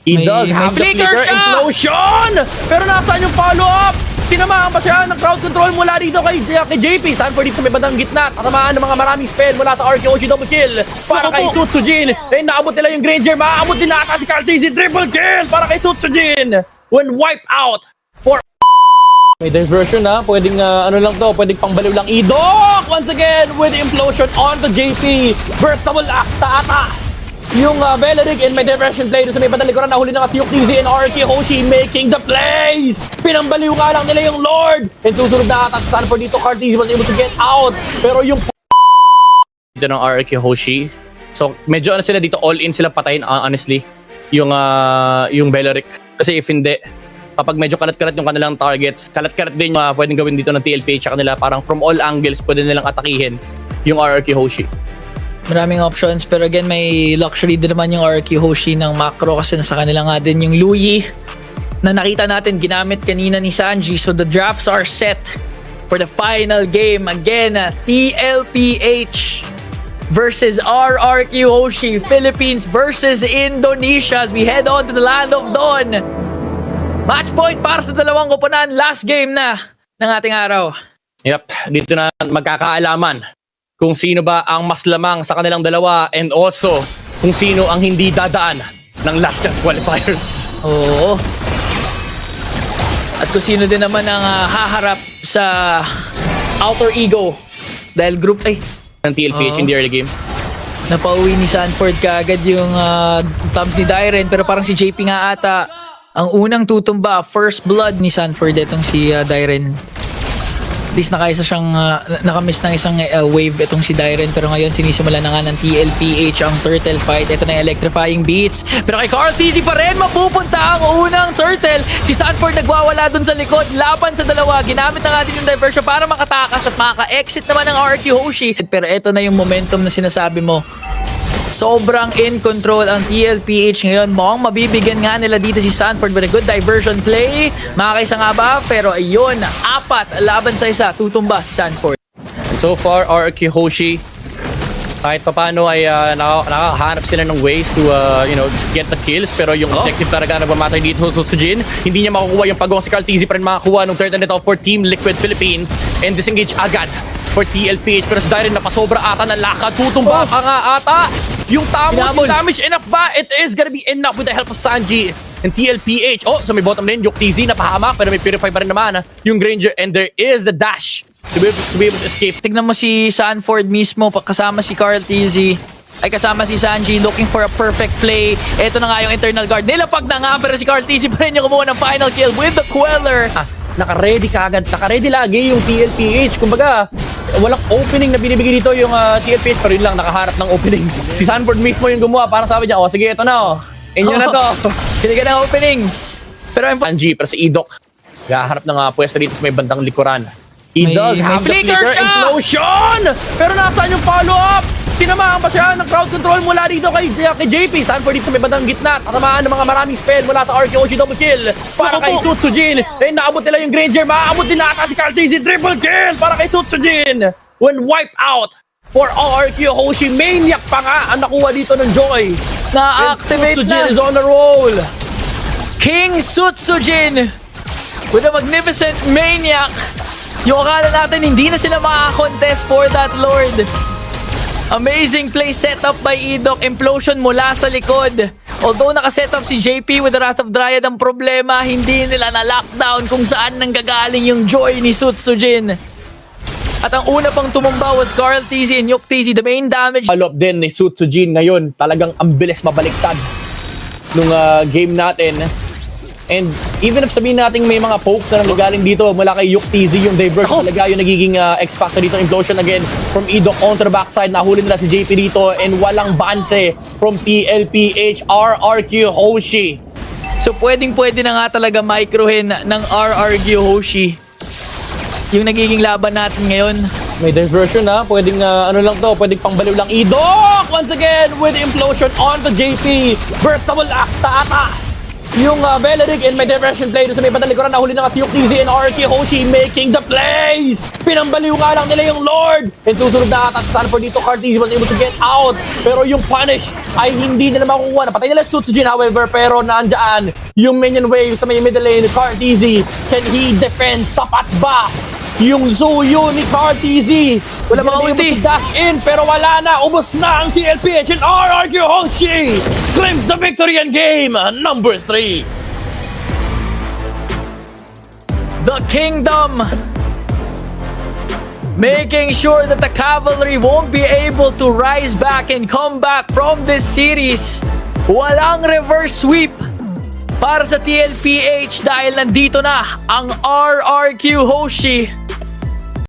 He does have the flicker implosion! Pero nasaan yung follow-up? Tinamaan pa siya ng crowd control mula dito kay JP. Sanford dito sa may bandang gitna. Tatamaan ng mga maraming spell mula sa RK Hoshi double kill. Para kay Sutsujin. Eh, naabot nila yung Granger. Maaabot din ata si Cartesi. Triple kill para kay Sutsujin. When wipe out for... May diversion na. Pwedeng ano lang to. Pwedeng pangbaliw lang. Idok! Once again with implosion on the JP. Burstable ata. Yung Beleric and may diversion play doon sa may bandang likuran. Nahuli na nga si Yukizi and RK Hoshi making the plays. Pinambaliw nga lang nila yung Lord. And susunod na ata sa Stanford dito. Cartesi was able to get out. Pero yung dito ng RK Hoshi. So medyo ano sila dito, all in sila patayin honestly. Yung Beleric. Kasi if hindi, kapag medyo kalat-kalat yung kanilang targets, kalat-kalat din yung pwedeng gawin dito ng TLPH sa kanila. Parang from all angles pwede nilang atakihin yung RK Hoshi. Maraming options, pero again, may luxury din naman yung RQ Hoshi ng macro kasi nasa kanila nga din yung Luyi na nakita natin ginamit kanina ni Sanji. So the drafts are set for the final game. Again, TLPH versus RRQ Hoshi, Philippines versus Indonesia as we head on to the land of Dawn. Match point para sa dalawang koponan. Last game na ng ating araw. Yep, dito na magkakaalaman kung sino ba ang mas lamang sa kanilang dalawa and also kung sino ang hindi dadaan ng last chance qualifiers. Oo. At kung sino din naman ang haharap sa Outer Ego dahil group A ng TLPH in the early game. napauwi ni Sanford kaagad yung thumbs ni Dairen, pero parang si JP nga ata ang unang tutumba. First blood ni Sanford itong si Dairen. At least nakaisa siyang nakamiss ng isang wave itong si Dairen, pero ngayon sinisimula na nga ng TLPH ang turtle fight. Ito na yung electrifying beats, pero kay Cartesi pa rin mapupunta ang unang turtle. Si Sanford nagwawala dun sa likod laban sa dalawa. Ginamit na nga din yung diversion para makatakas at maka-exit naman ng RQ Hoshi. Pero ito na yung momentum na sinasabi mo. Sobrang in control ang TLPH ngayon. Mukhang mabibigyan nga nila dito si Sanford with a good diversion play. Makakaisa nga ba? Pero ayun, 4 laban sa isa. Tutumba si Sanford. So far, RQ Hoshi, kahit papano ay nakakahanap sila ng ways to just get the kills. Pero yung objective talaga na mamatay dito sa Sujin, hindi niya makukuha yung pagong si Cartesi pa rin makakuha ng third and ito for Team Liquid Philippines. And disengage agad for TLPH. Pero si Dairen napasobra ata ng lakad. Tutumba pa nga ata. Yung tamos, damage enough ba? It is gonna be enough with the help of Sanji and TLPH. Oh, so may bottom lane, Yukizi napahamak, pero may purify pa rin naman yung Granger, and there is the dash to be able to escape. Tignan mo si Sanford mismo, kasama si Cartesi, ay kasama si Sanji, looking for a perfect play. Ito na nga yung internal guard. Nilapag na nga, pero si Cartesi pa rin yung kumuha ng final kill with the Queller. Naka-ready kagad. Naka-ready lagi yung TLPH. Kumbaga, walang opening na binibigay dito yung TLPH, pero yun lang, nakaharap ng opening. Si Sanford mismo yung gumawa para sabi niya, sige, ito na, inyo na to. Binigyan ng opening. Pero Sanji, pero si Idok, gaharap ng pwesto dito sa may bandang likuran. He does have the flicker implosion! Pero nasaan yung follow-up? Tinamaan pa siya ng crowd control mula dito kay JP. Sanford dito sa may bandang gitna. Tatamaan ng mga maraming spell mula sa RK Hoshi double kill. Para kay Sutsujin. Eh, naabot nila yung Granger. Maaabot din ata si Cartesi. Triple kill para kay Sutsujin. When wipe out for RQ Hoshi. Maniac pa nga ang nakuha dito ng Joy. na-activate na. Sutsujin is on the roll. King Sutsujin with a magnificent maniac. Yung akala natin hindi na sila makakontest for that Lord. Amazing play set up by Idok. Implosion mula sa likod. Although nakaset up si JP with the Wrath of Dryad, ang problema, hindi nila na-lockdown kung saan nanggagaling yung joy ni Sutsujin. At ang una pang tumumba was Cartesi and Yukizi. The main damage. Follow up din ni Sutsujin ngayon. Talagang ang bilis mabaliktad nung game natin. And even if sabihin natin may mga pokes na nanggagaling dito mula kay Yukizi, yung diverse talaga yung nagiging X-Factor dito. Implosion again from Idok onto the backside. Nahuli nila si JP dito and walang banse from TLPH, RRQ Hoshi. So pwedeng-pwede na nga talaga microhin ng RRQ Hoshi yung nagiging laban natin ngayon. May diversion na. Pwedeng ano lang to. Pwedeng pangbaliw lang. Idok once again with implosion on the JP. Burstable ata. yung Beleric and may diversion play doon sa may bandang likuran. Nahuli na nga si Yukizi and RK Hoshi making the plays. Pinambaliw nga lang nila yung Lord. And susunod na ata sa Sanford dito, Cartezy was able to get out. Pero yung punish ay hindi nila makukuha. Napatay nila Sutsujin however, pero nandyan yung minion wave sa may middle lane. Cartezy, can he defend? Sapat ba yung Zuyu ni Cartezy? Wala mga ulti. Dash in pero wala na. Ubos na ang TLPH and RRQ Hoshi claims the victory in game number 3. The Kingdom making sure that the Cavalry won't be able to rise back and come back from this series. Walang reverse sweep para sa TLPH dahil nandito na ang RRQ Hoshi